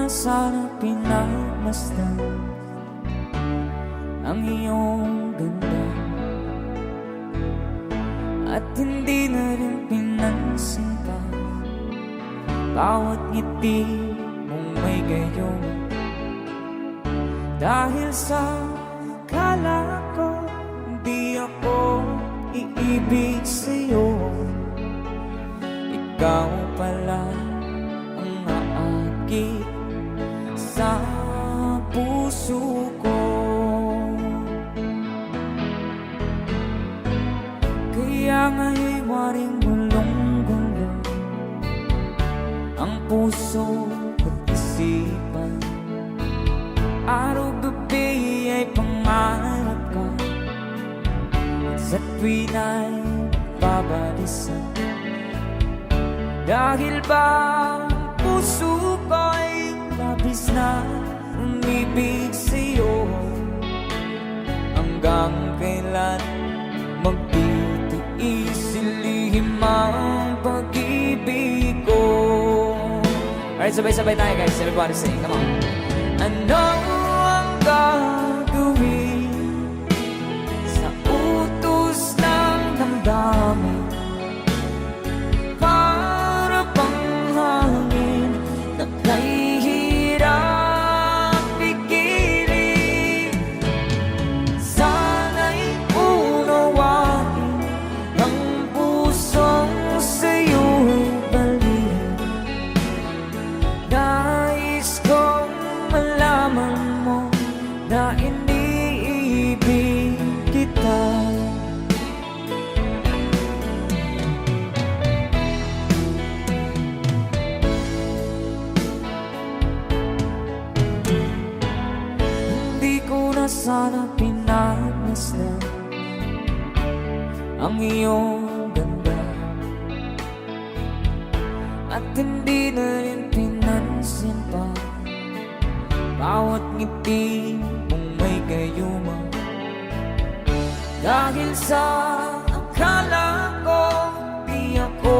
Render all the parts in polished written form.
na sana pinagmasdan ang iyong ganda, at hindi na rin pinansin pa bawat ngiti mong may gayon. Dahil sa kala ko di ako iibig sa'yo, ikaw pala ang aakit sa puso ko. Kaya nga'y waring gulong-gulong ang puso at isipan. Araw-gabi ay pangarap ka, at sa tuwin ay babalisan. Dahil ba ang puso ko'y labis na umibig sa'yo, hanggang kailan magtitiis ilihim ang pag-ibig ko. Alright, sabay-sabay tayo guys. Everybody sing, come on. Ano ang gagawin sa utos ng damdamin? Para bang hangin na kahihirap pigilin. Sana'y unawain ang pusong sa'yo'y baliw. Nais kong malaman mo na iniibig kita. Hindi ko na sana pinagmasdan ang iyong ganda, at hindi na rin pinansin pa bawat ngiti mong may gayuma. Dahil sa akala ko di ako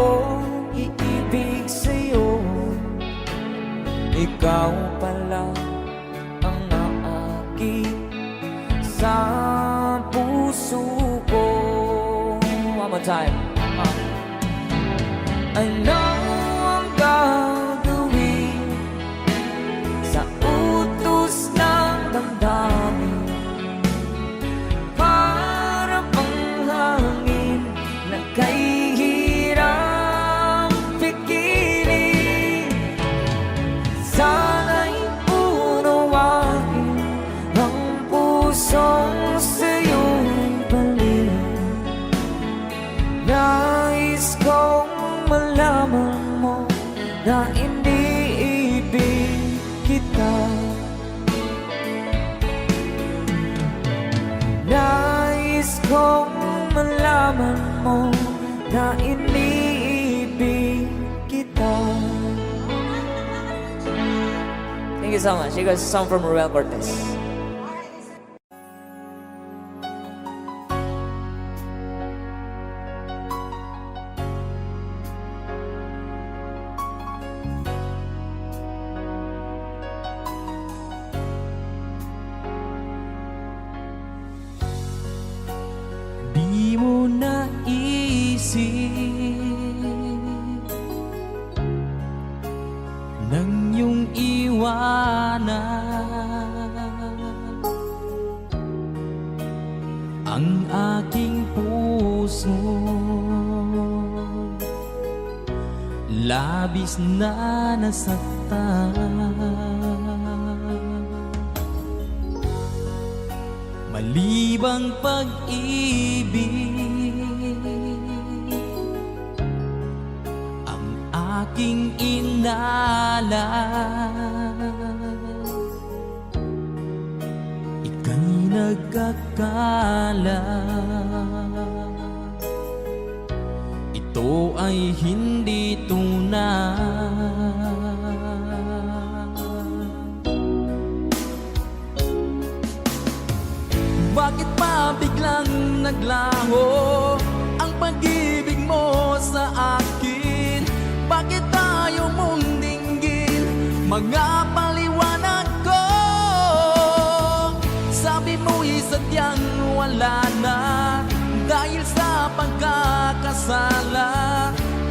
iibig sa'yo, ikaw pala ang naakit sa puso ko. One more time. Ano ang gagawin sa utos ng damdamin? Para bang hangin na kahihirap pigilin. Sana'y unawain ang pusong sa'yo'y baliw. Nais kong malaman mo na iniibig kita. Nais kong malaman mo na iniibig kita. Thank you so much. You guys, a song from Ruel Cortez. Di mo naisip nang iyong iwanan ang aking puso. Labis na nasaktan, malibang pag-ibig ang aking inalan. Ika'y nagkakala ito ay hindi tunay. Bakit pa biglang naglaho ang pag-ibig mo sa akin? Bakit tayo mong dinggin mga paliwanag? Sabi mo'y sadyang wala na dahil sa pagkakasala.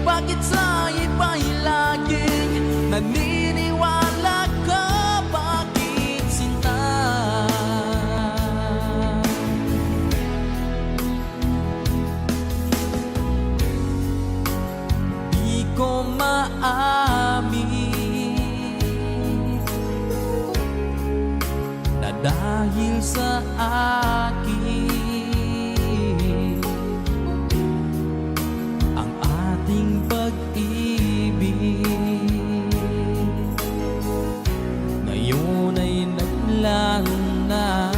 Bakit sa iba'y laging naniniwala ka? Bakit sinta? Di ko maamin na dahil sa akin ang ating pag-ibig ngayon ay naglaho na.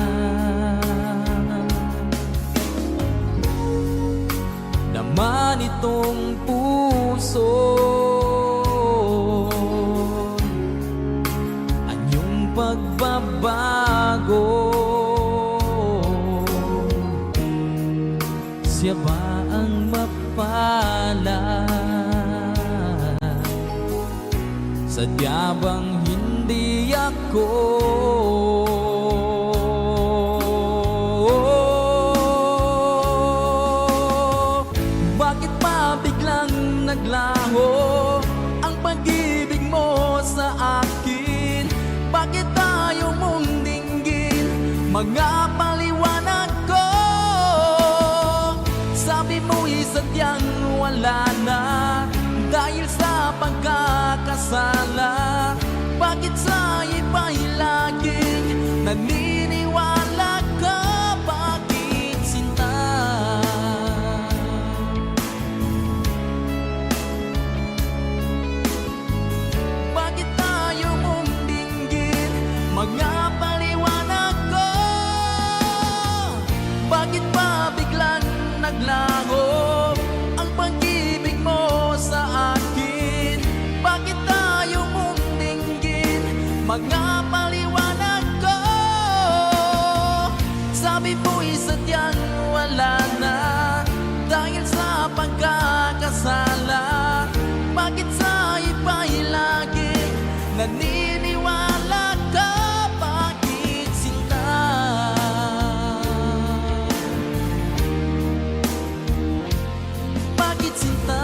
Naman itong puso anyong pagbabago. Siya ba ang mapala? Sadya bang hindi ako? Bakit pa biglang naglaho ang pag-ibig mo sa akin? Bakit tayo mong dinggin mga paliwanag ko? Sabi mo'y sadyang wala na dahil sa pagkakasala. Bakit sa iba'y laging naniniwala ka? Bakit sinta? Bakit tayo mong dinggin mga paliwanag ko? Bakit pa biglang naglaho ang pag-ibig mo sa akin? Bakit tayo mong dinggin mga paliwanag ko? Sabi mo'y sadyang wala na dahil sa pagkakasala. Bakit sa iba'y laging naniniwala ka? Bakit sinta? Bakit sinta?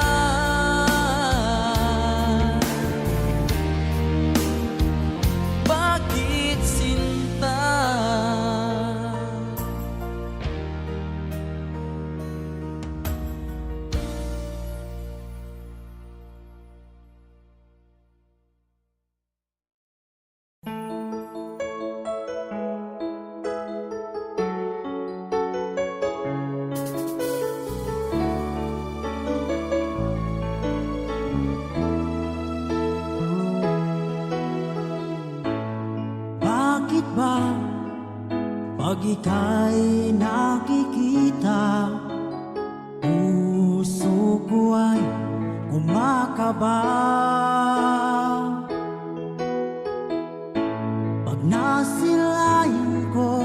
Bakit sinta? Bakit ba pag ika'y nakikita, puso ko ay kumakaba? Pag nasilayan ko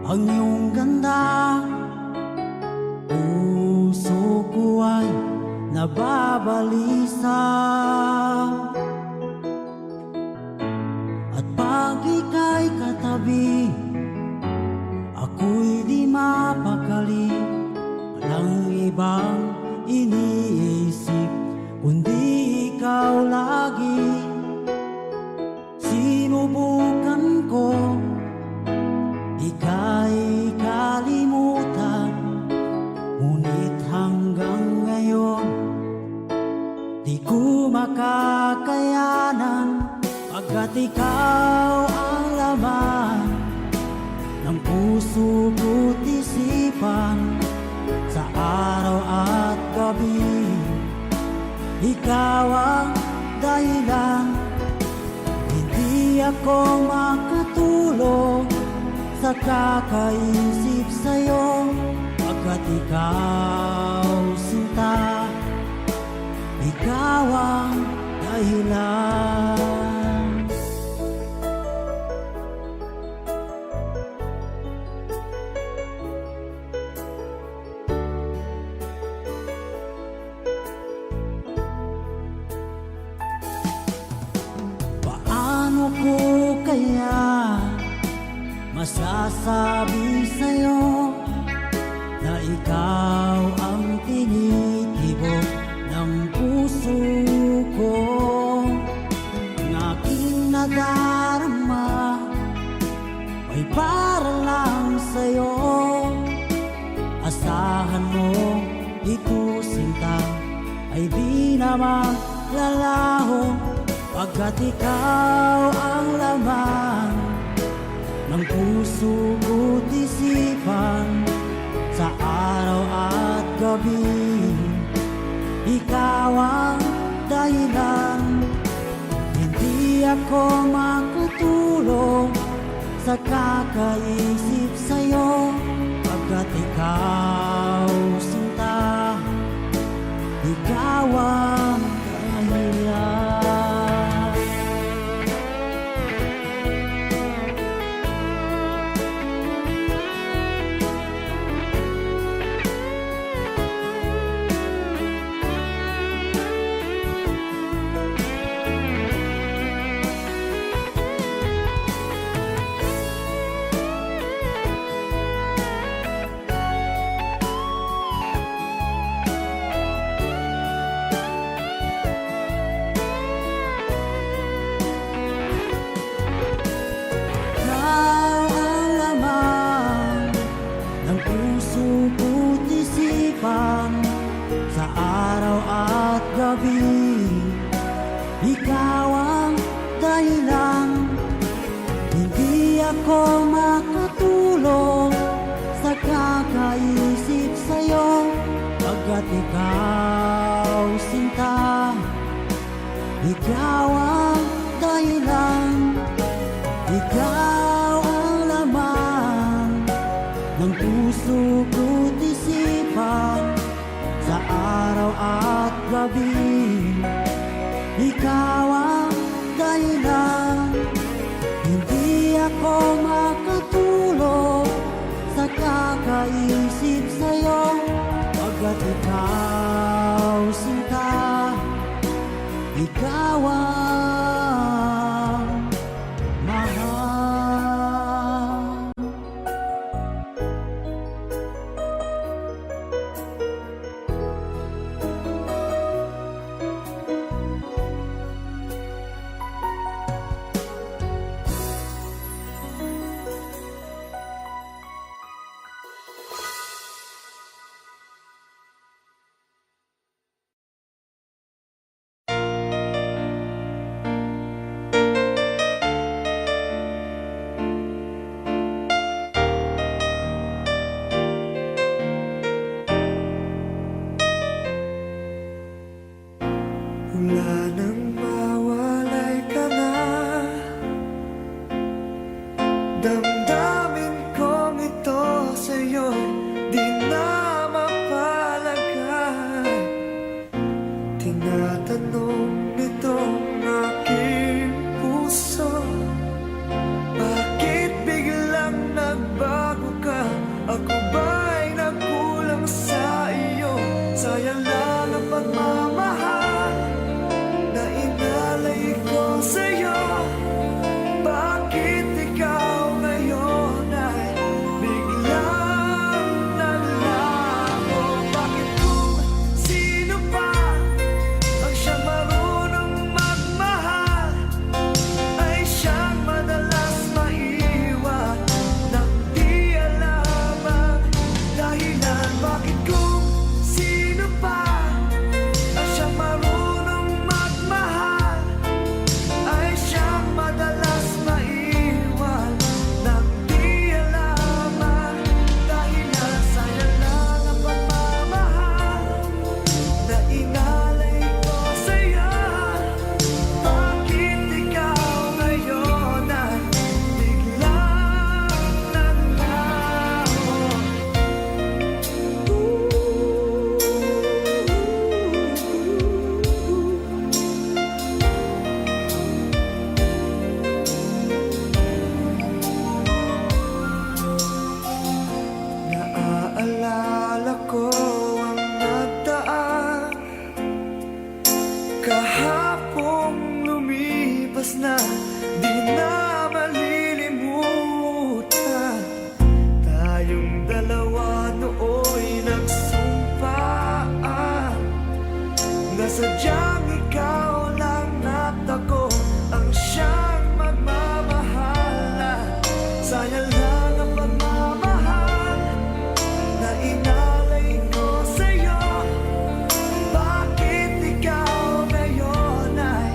ang iyong ganda, puso ko ay nababalisa. At pag ika'y katabi, ako'y di mapakali. Walang ibang iniisip kundi ikaw lagi. Sinubukan ko ika'y kalimutan, ngunit hanggang ngayon di ko makakayanan. Pagkat ikaw ang laman ng puso ko't isipan, sa araw at gabi ikaw ang dahilan. Hindi ako makatulog sa kakaisip sa'yo, pagkat ikaw sinta, ikaw ang dahilan. Paano ko kaya Masasabi sa'yo na ikaw ang tinitibok ng puso ko. Ang aking nadarama ay para lang sa'yo. Asahan mo ito sinta ay di na maglalaho, pagkat ikaw ang laman ng puso ko't isipan. Sa araw at gabi, ikaw ang dahilan. Hindi ako makatulog sa kakaisip sa'yo, pagkat ikaw sinta, ikaw ang dahilan. Sa araw at gabi, ikaw ang dahilan. Hindi ako makatulog sa kakaisip sa'yo, pagkat ikaw sinta, ikaw ang dahilan. Ikaw ang laman ng puso ko't isipan. Sa araw at gabi, ikaw ang dahilan. Hindi ako makatulog sa kakaisip sa'yo, pagkat ikaw sinta, ikaw ang mahal. sadyang ikaw lang at ako ang siyang magmamahal na sayang lang ang pagmamahal na inalay ko sa'yo. Bakit ikaw ngayon ay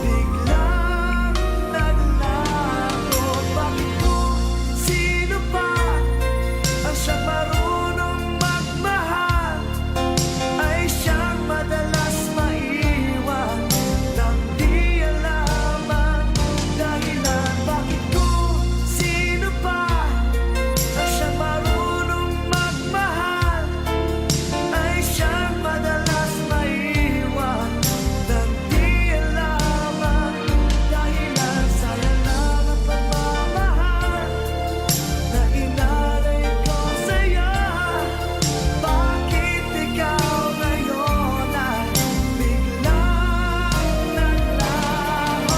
biglang naglago? Bakit kung sino pa ang siyang marunong magmahal ay siyang madalas maiwan nang di alam ang dahilan? Bakit kung sino pa ang siyang marunong magmahal ay siyang madalas maiwan nang di alam ang dahilan? Sayang lang ang pagmamahal na inalay ko sa'yo. Bakit ikaw ngayon ay biglang naglaho?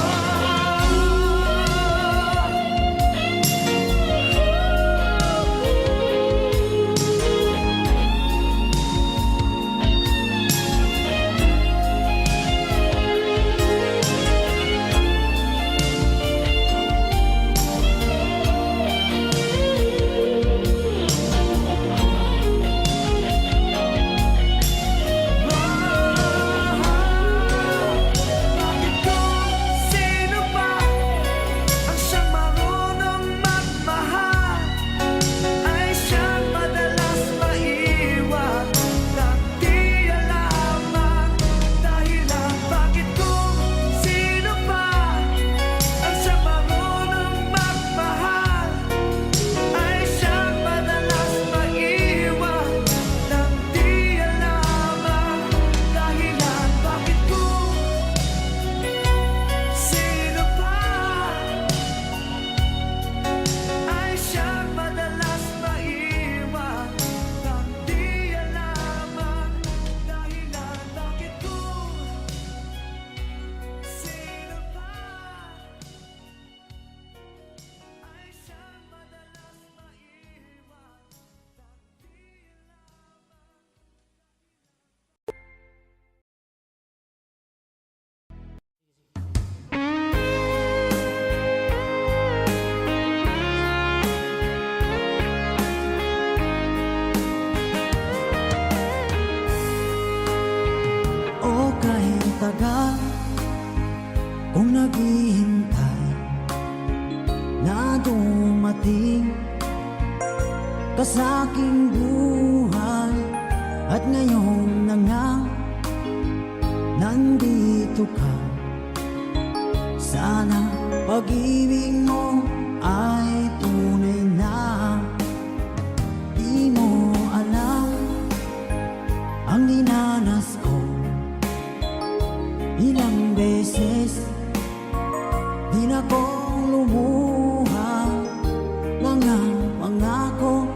Bakit kung sino pa ang siyang marunong magmahal ay siyang madalas maiwan nang di alam ang dahilan? Bakit kung sino pa ang siyang marunong magmahal ay siyang madalas maiwan nang di alam ang dahilan? Bakit kung sino pa ay siyang madalas maiwan nang di alam ang dahilan? Bakit kung sino pa ay siyang madalas maiwan nang di O kahit tagal kung naghihintay na dumating ka sa aking buhay, at ngayon na nga nandito ka. Sana pag-ibig mo ay tunay na. Di mo alam ang dinanas ko. Ilang beses din akong lumuha, mga pangako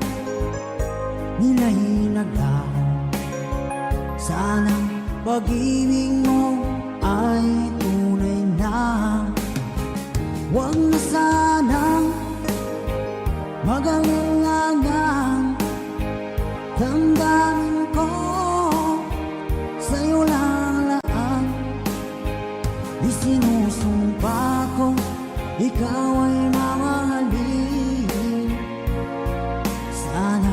nila'y naglaho. Sana pag-ibig mo ay tunay na. Huwag na sanang mag-alinlangan, damdamin ko sa'yo lang laan. Isinusumpa ko ikaw ay mamahalin. Sana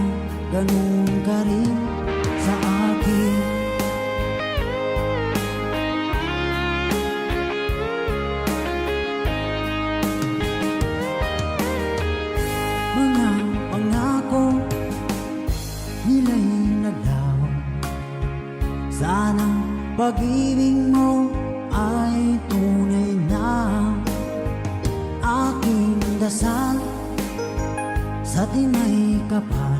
ganun ka rin sa akin. Mga pangako nila'y naglaho. Sana pag-ibig mo ay tunay na. Aking dasal sa tinay kapal,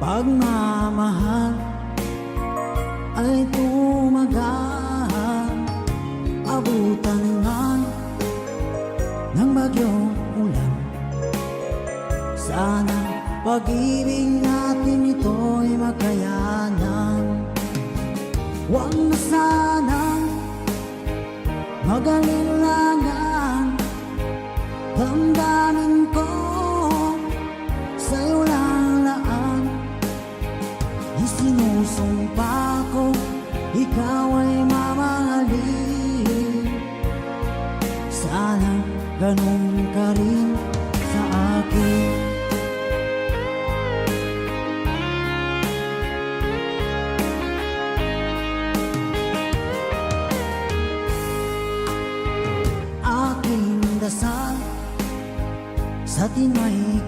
pagmamahal ay tumagal. Abutan man ng bagyong ulan, sana pag-ibig natin ito'y makayanan. Huwag na sanang mag-alinlangan, damdamin ko sa'yo lang laan. Isinusumpa ko ikaw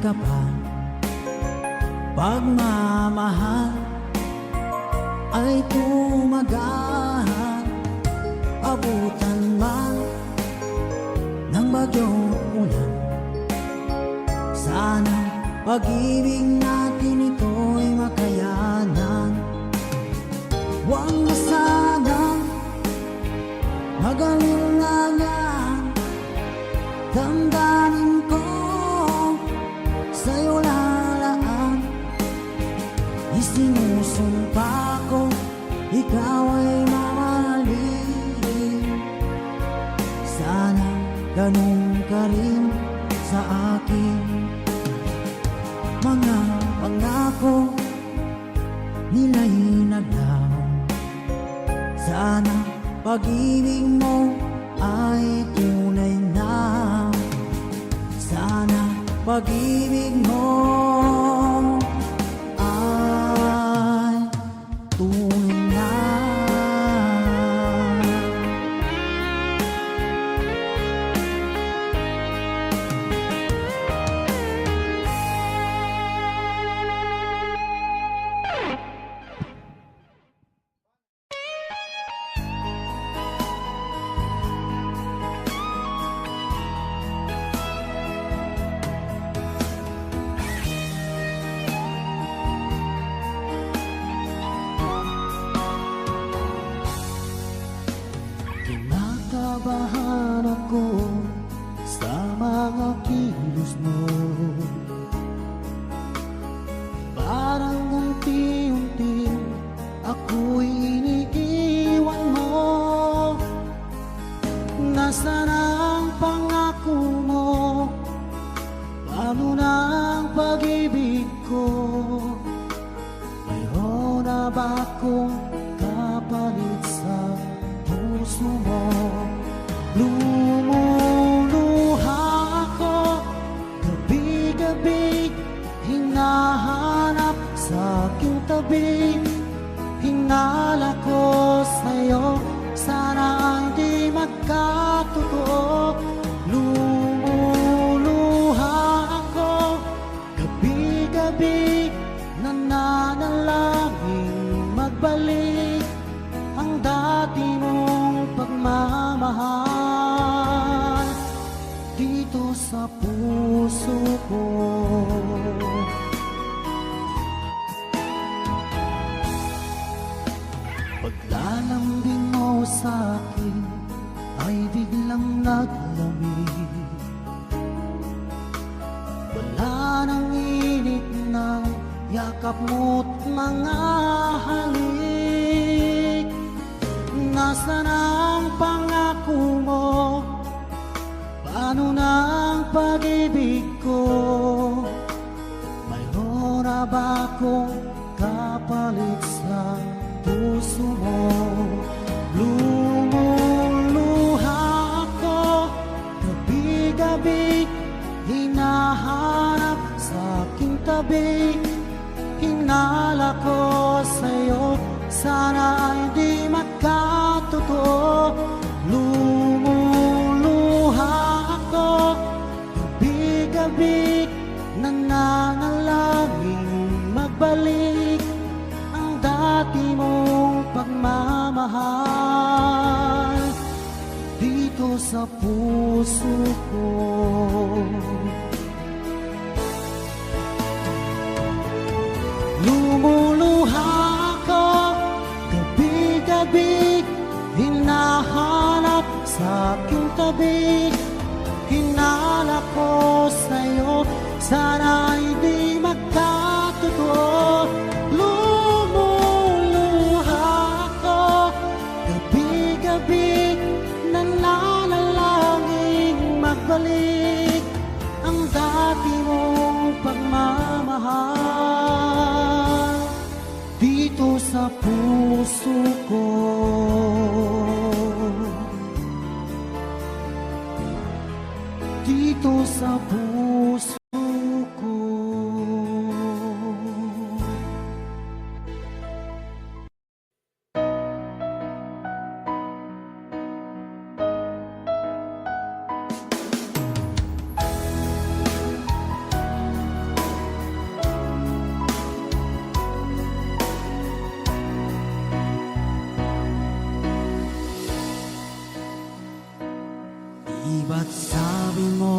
ka pa. Pagmamahal ay tumagal, abutan man ng bagyong ulan. Sana pag-ibig natin ito'y makayanan. Huwag na sanang mag-alilangan. Damdamin ko sa'yo lalaan. Isinusumpa ko ikaw ay mamahalin. Sana ganun ka rin sa akin. Mga pangako nila'y naglaho. Sana pag-ibig mo ay tunay na. Sana pag-ibig mo ay tunay na. Kinakabahan ako sa mga kilos mo. Parang unti-unti ako'y iniiwan mo. Nasaan ang pangako mo? Paano na ang pag-ibig ko? Mayroon na ba akong kapalit sa puso mo? Lumuluha ako gabi-gabi, hinahanap sa aking tabi. Hinala ko sa'yo, sana hindi magkatotoo. Lumuluha ako gabi-gabi, nananalangin magbalik ang dati mong pagmamahal dito sa puso ko. Paglalambing mo sa akin ay biglang naglamig. Wala nang init ng yakap mo't mga halik. Nasaan ang pangako mo? Paano na ang pag-ibig ko? Mayroon na ba akong kapalit sa puso mo? Lumuluha ako gabi-gabi, hinahanap sa aking tabi. Hinala ko sa'yo, sana hindi magkatotoo. Lumuluha ako gabi-gabi, nananalangin magbalik ang dati mong pagmamahal dito sa puso ko. Lumuluha ako gabi-gabi, hinahanap sa aking tabi. Hinala ko sa'yo, sana hindi magkatotoo. Lumuluha ako gabi-gabi, nananalangin magbalik ang dati mong pagmamahal dito sa puso ko. Dito sa puso ko. Sabi mo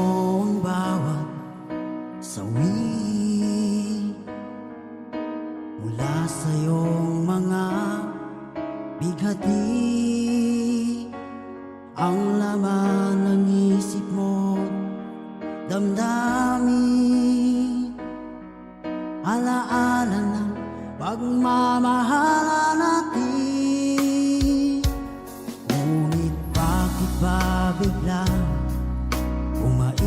ang bawat sawi mula sa iyong mga bighati, ang laman ng isip mo, damdamin, alaala ng pagmamahala natin. Ngunit bakit ba biglang umait?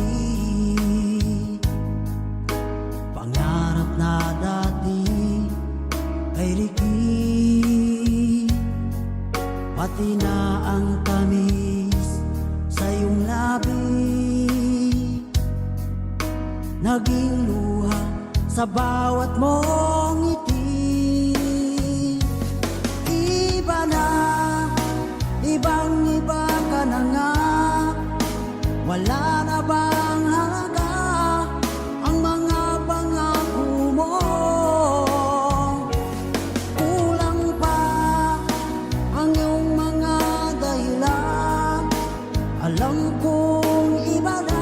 Pangarap na dati ay likid, pati na ang tamis sa iyong labi, naging luha sa bawat mong ngiti. Iba na, ibang iba ka na nga, wala na bang halaga ang mga pangako mo? Kulang pa ang iyong mga dahilan, alam kong iba na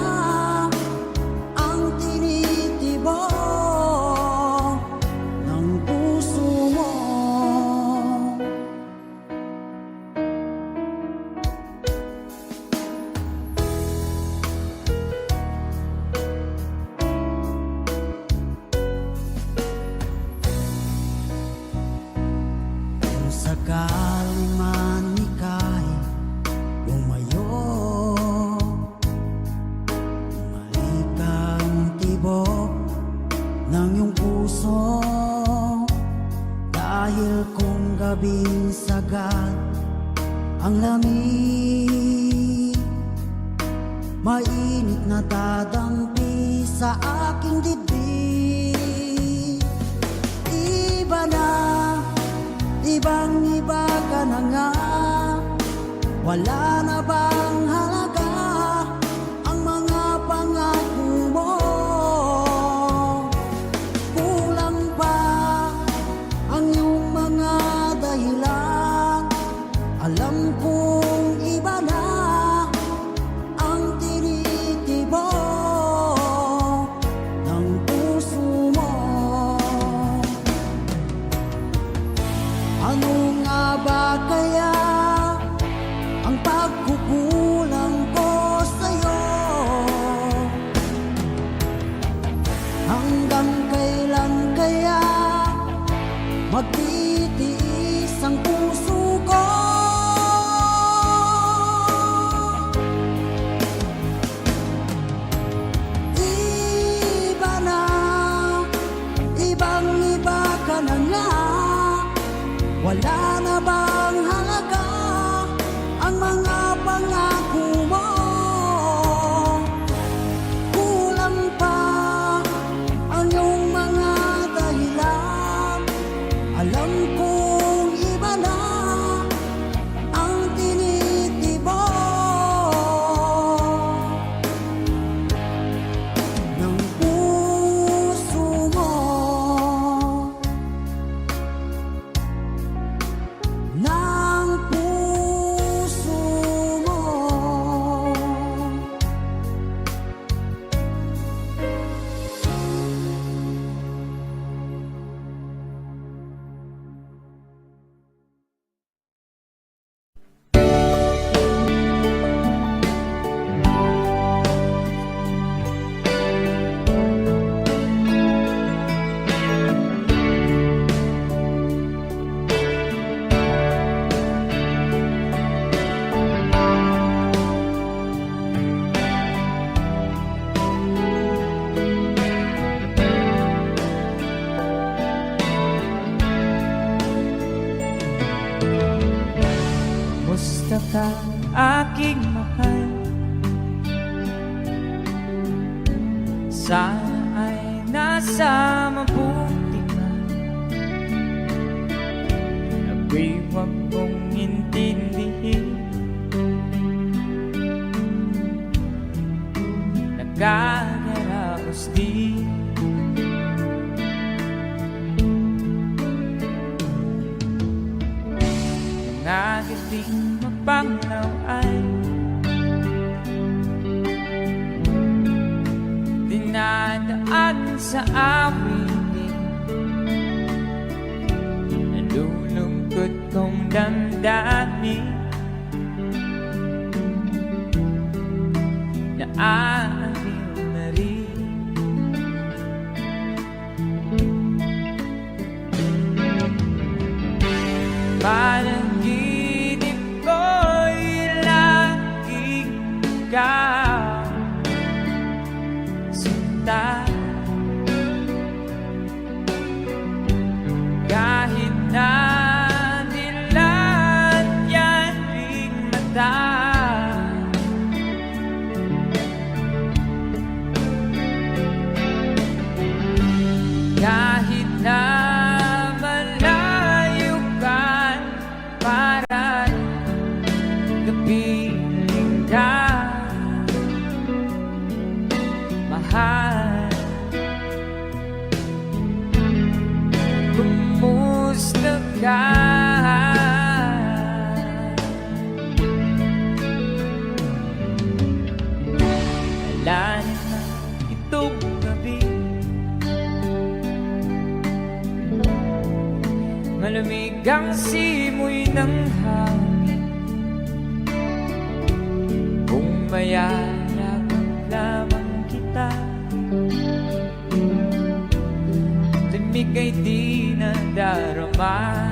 ang tinitibok ng puso mo. Kung sakali man ika'y lumayo, bumalik ang tibok ng iyong puso. Dahil kung gabing sagad ang lamig, mainit na dadampi sa aking dibdib. Iba na, ibang iba ka na nga, wala na bang halaga ang mga pangako mo? Kulang pa ang iyong mga dahilan, alam kong iba na ang tinitibok ng puso mo. Ano nga ba kaya ang pagkukulang ko sa'yo? Hanggang kailan kaya magtitiis ang puso ko? Iba na, ibang iba ka na nga, wala na bang halaga ang mga pangako mo? Kulang pa ang iyong mga dahilan, alam kong iba na ang tinitibok ng puso mo. Ng puso mo. Musta ka, aking mahal? Sana ay nasa mabuti ka. Ako'y huwag mong intindihin, nagkakaraos din. Nangagaling mapanglaw ay sa awitin, nalulungkot kong damdamin, na aaliw na rin. Panaginip ko'y laging ikaw, sinta. Kahit na dilat yan ring mata, kahit na malayo ka, para kapiling ka, mahal. Kumusta ka? Wala na itong gabi, malamig ang simoy ng hangin. Kung mayayag lamang kita, timig ay di nadarama.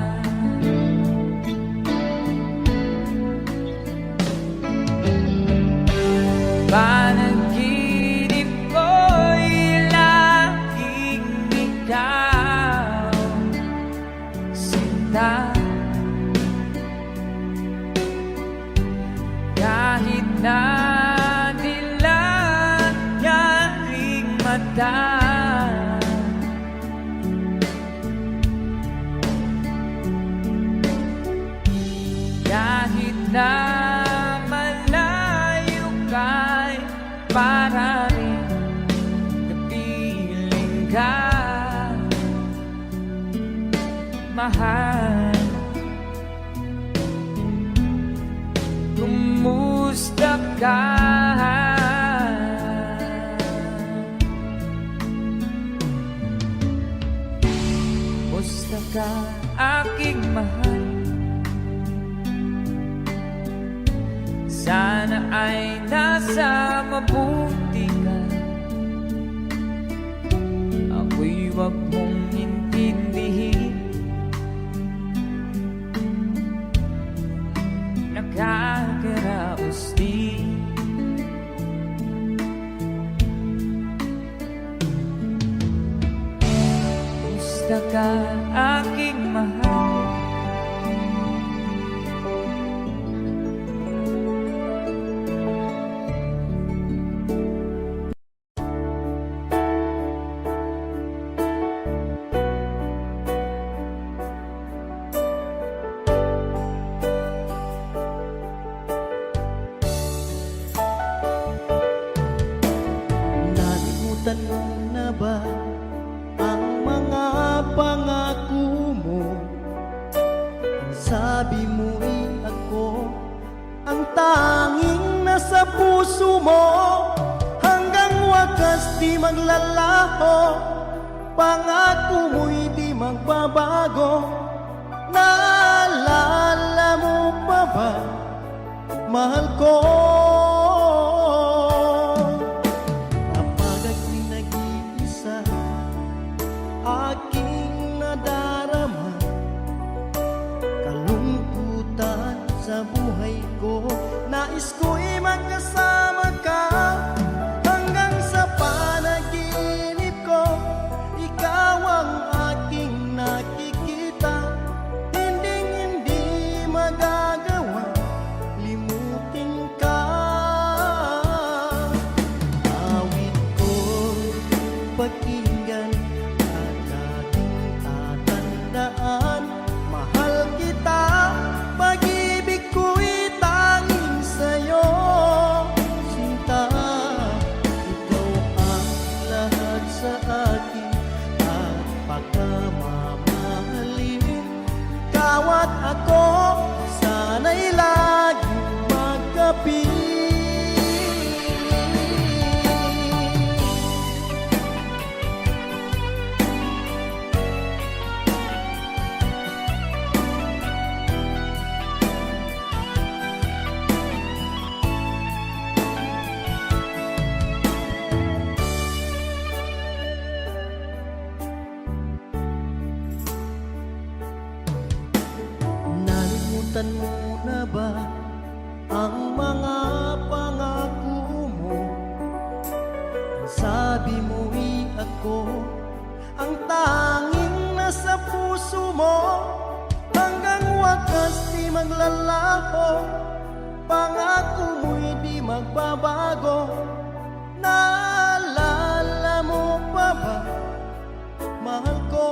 Panaginip ko'y laging ikaw, sinta. Kahit na dilat yan ring mata, kahit na malayo ka'y para rin kapiling ka, mahal. Kumusta ka? Kumusta ka, aking mahal? Sana ay nasa mabuti ka. Ako'y wag mong intindihin, nakakaraos din. Kumusta ka, aking mahal? Nalimutan mo na ba ang mga pangako mo? Ang sabi mo'y ako ang tanging nasa puso mo, hanggang wakas di maglalaho, pangako mo'y di magbabago. Naalala mo pa ba, mahal ko? Kapag ako'y nag-iisa, aking nadarama kalungkutan sa buhay ko. Nais ko'y magkasama ka, hanggang sa panaginip ko, ikaw ang aking nakikita. Hinding-hindi magagawa limutin ka. Awit ko'y pakinggan at ating tatandaan. Mahal kita, pag-ibig ko'y tanging sa'yo. Nasaktan mo na ba ang mga pangako mo? Sabi mo'y ako ang tanging nasa puso mo, hanggang wakas di maglalaho, pangako mo'y di magbabago. Naalala mo pa ba, mahal ko?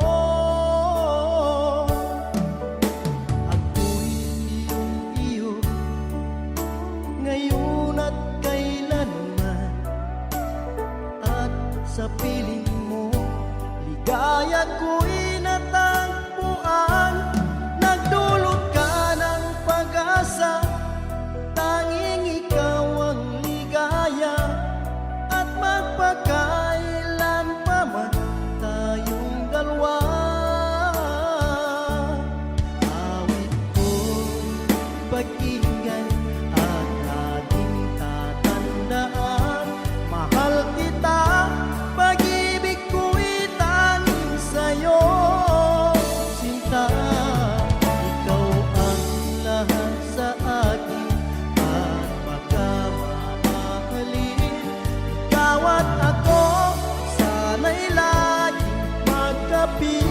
Ako'y iyong-iyo, ngayon at kailanman, at sa piling mo, ligaya ko'y natagpuan. Nagdulot ka ng pag-asa, tanging ikaw ang ligaya, at magpakailan pa man tayong dalawa. Awit ko'y pakinggan at ating tatandaan. Mahal kita, pag-ibig ko'y tanging sa'yo. Sinta, ikaw ang lahat sa akin, at pagkamamahalin. Ikaw at ako, sana'y laging magkapiling.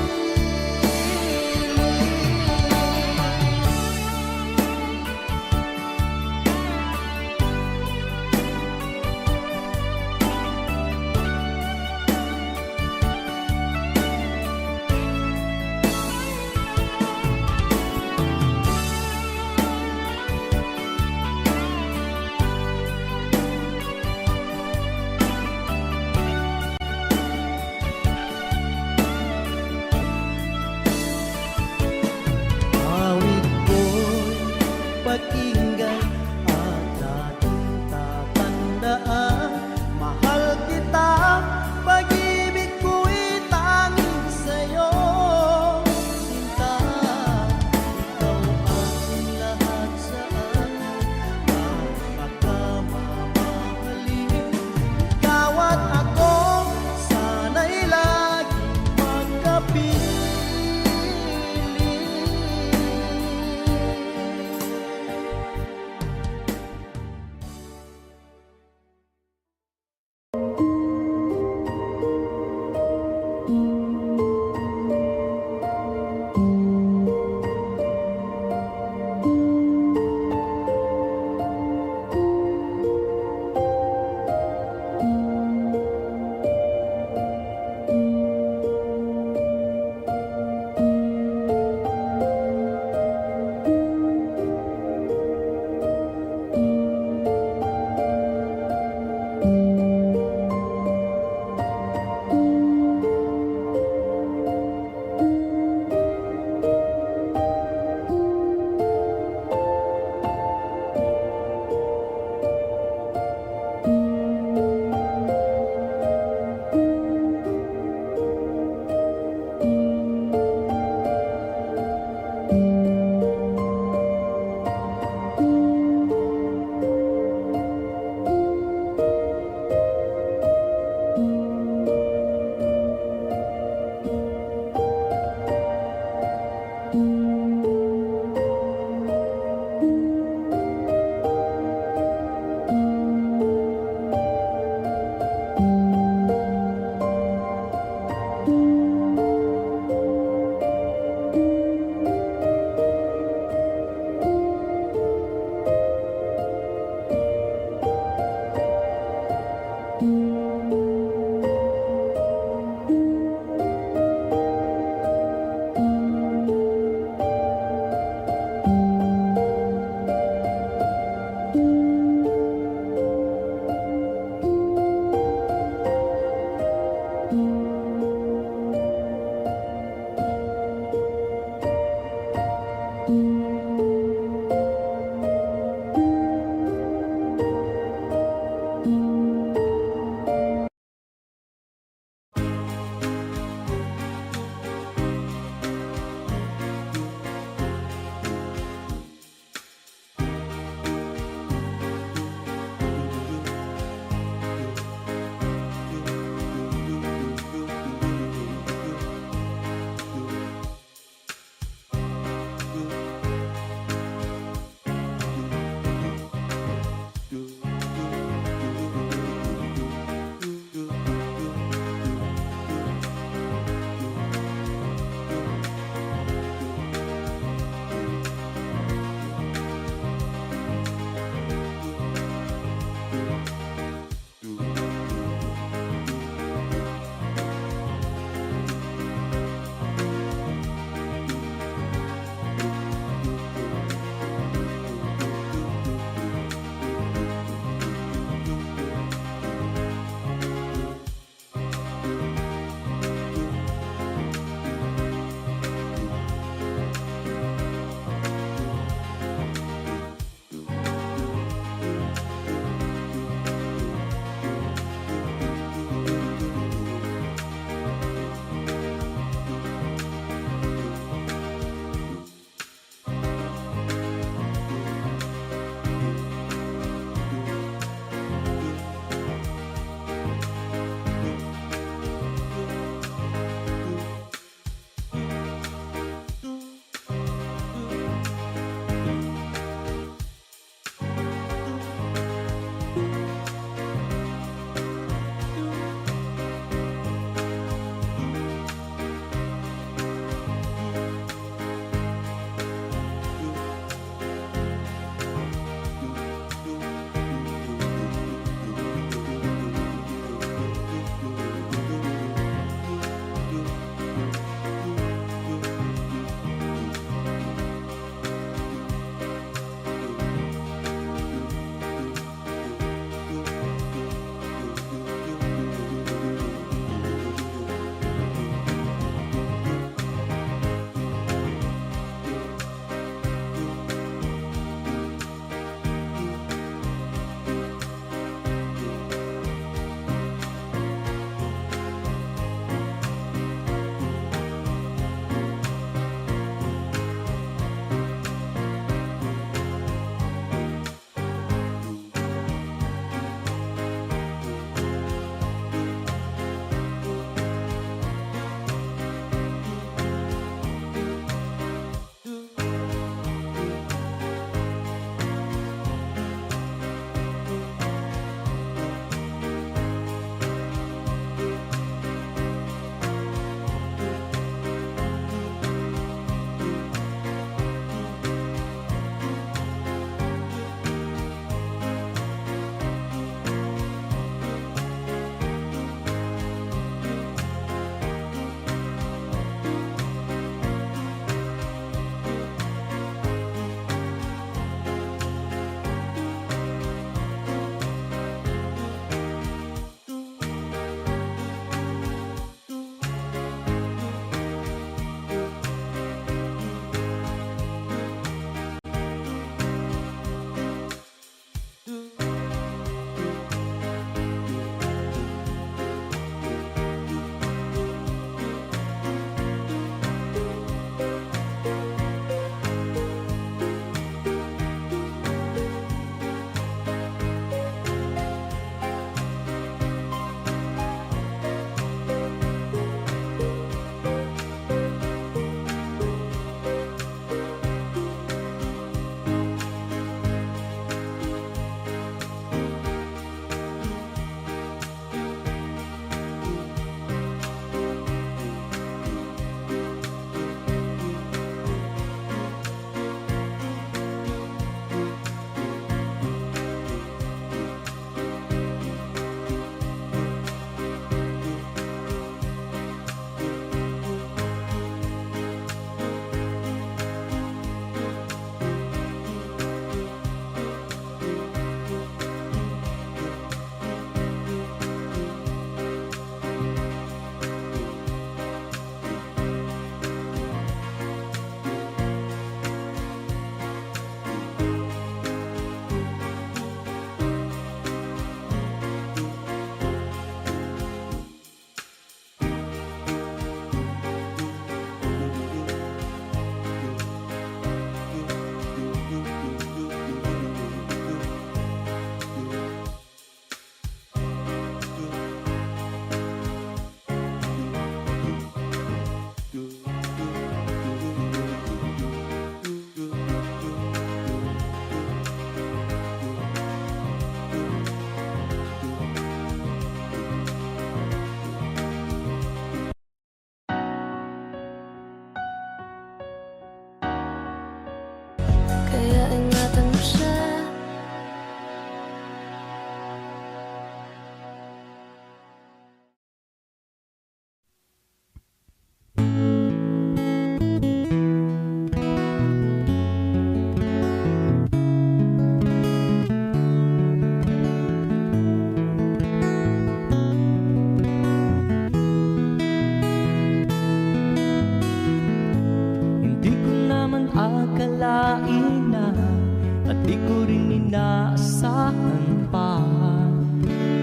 Di ko rin inaasahan pa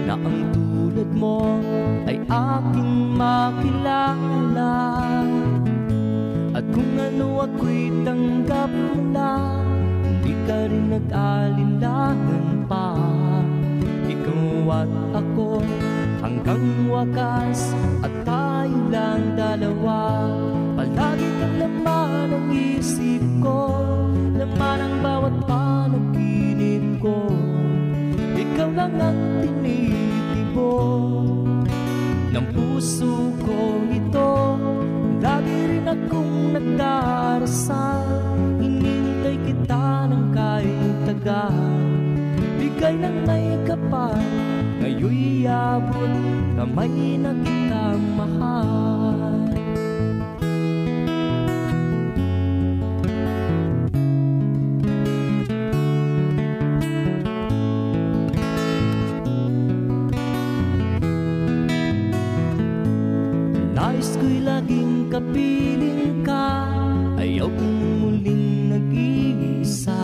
na ang tulad mo ay aking makilala. At kung ano ako'y tanggap mo na, hindi ka rin nag-alinlangan pa. Ikaw at ako hanggang wakas, at tayo lang dalawa. Palagi kang laman ng isip ko, laman ang bawat panaginip ko. Ikaw lang ang tinitibok ng puso ko ito. Lagi rin akong nagdarasal, hinintay kita ng kahit tagal. Bigay ng may kapal, ngayon'y abot kamay na kitang mahal. Nais ko'y laging kapiling ka, ayaw kong muling nag-iisa.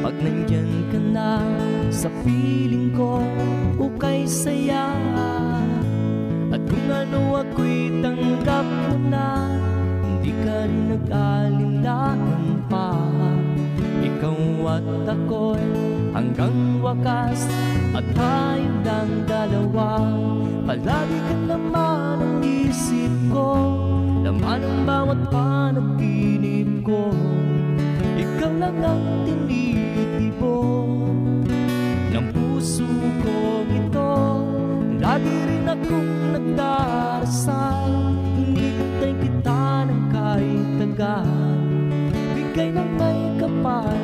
Pag nandyan ka na sa piling ko, ukay saya. At kung ano ako'y tanggap mo na, hindi ka rin nag-alinlangan pa. Ikaw at ako'y hanggang wakas, at tayo lang dalawa. Palagi kang laman ng isip ko, laman ang bawat panaginip ko. Ikaw lang ang tinitibok ng puso ko ito. Lagi rin akong nagdarasal, hinintay kita ng kahit tagal. Bigay ng may kapal,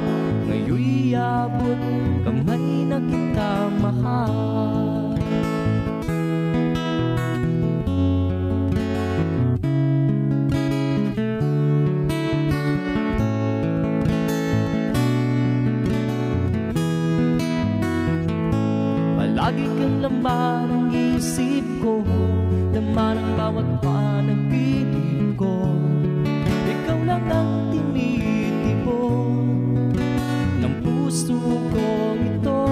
ngayon'y abot kamay na kita mahal. Palagi kang laman ng isip ko, laman ang bawat panaginip ko. Ikaw lang ang tinitibok ng puso ko ito.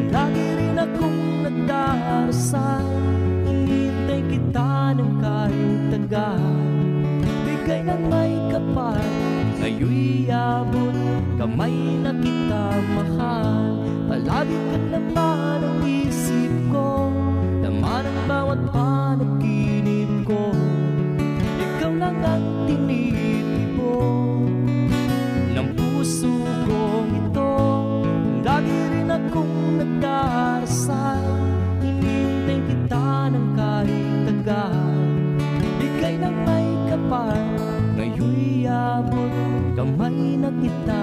Lagi rin akong nagdarasal, hinintay kita ng kahit tagal. Bigay ng may kapal, ngayon'y abot kamay na kita mahal. Palagi kang laman ng isip ko, laman ang bawat panaginip ko. Ikaw lang ang tinitibok ng puso ko ito. Lagi rin akong nagdarasal, hinintay kita ng kahit tagal. Bigay ng may kapal, ngayon'y abot kamay na kita